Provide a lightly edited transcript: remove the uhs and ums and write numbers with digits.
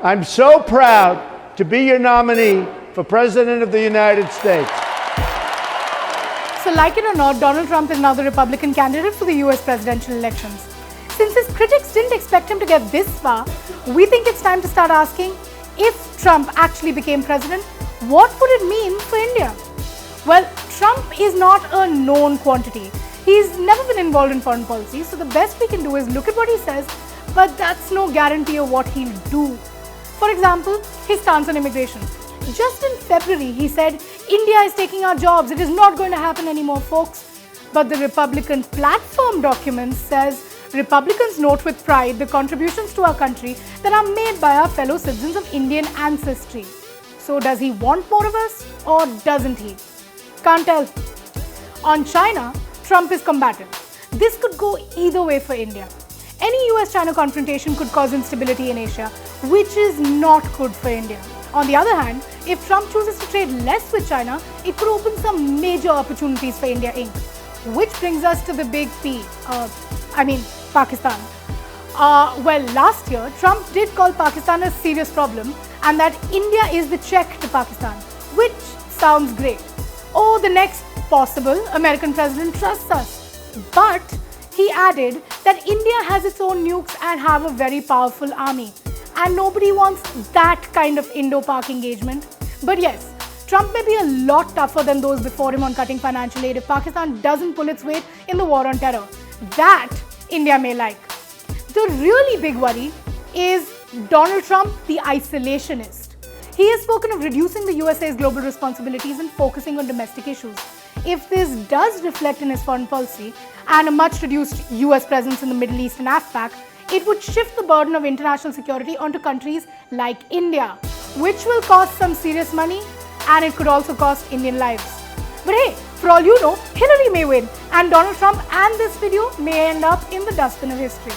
I'm so proud to be your nominee for President of the United States. So like it or not, Donald Trump is now the Republican candidate for the US presidential elections. Since his critics didn't expect him to get this far, we think it's time to start asking, if Trump actually became president, what would it mean for India? Well, Trump is not a known quantity. He's never been involved in foreign policy, so the best we can do is look at what he says, but that's no guarantee of what he'll do. For example, his stance on immigration. Just in February, he said, India is taking our jobs, it is not going to happen anymore, folks. But the Republican platform document says, Republicans note with pride the contributions to our country that are made by our fellow citizens of Indian ancestry. So does he want more of us or doesn't he? Can't tell. On China, Trump is combative. This could go either way for India. Any US-China confrontation could cause instability in Asia, which is not good for India. On the other hand, if Trump chooses to trade less with China, it could open some major opportunities for India Inc. Which brings us to the big P, Pakistan. Well, last year, Trump did call Pakistan a serious problem and that India is the check to Pakistan, which sounds great. Oh, the next possible American president trusts us. But he added that India has its own nukes and have a very powerful army. And nobody wants that kind of Indo-Pak engagement. But yes, Trump may be a lot tougher than those before him on cutting financial aid if Pakistan doesn't pull its weight in the war on terror. That India may like. The really big worry is Donald Trump, the isolationist. He has spoken of reducing the USA's global responsibilities and focusing on domestic issues. If this does reflect in his foreign policy and a much reduced US presence in the Middle East and AFPAC, it would shift the burden of international security onto countries like India, which will cost some serious money and it could also cost Indian lives. But hey, for all you know, Hillary may win and Donald Trump and this video may end up in the dustbin of history.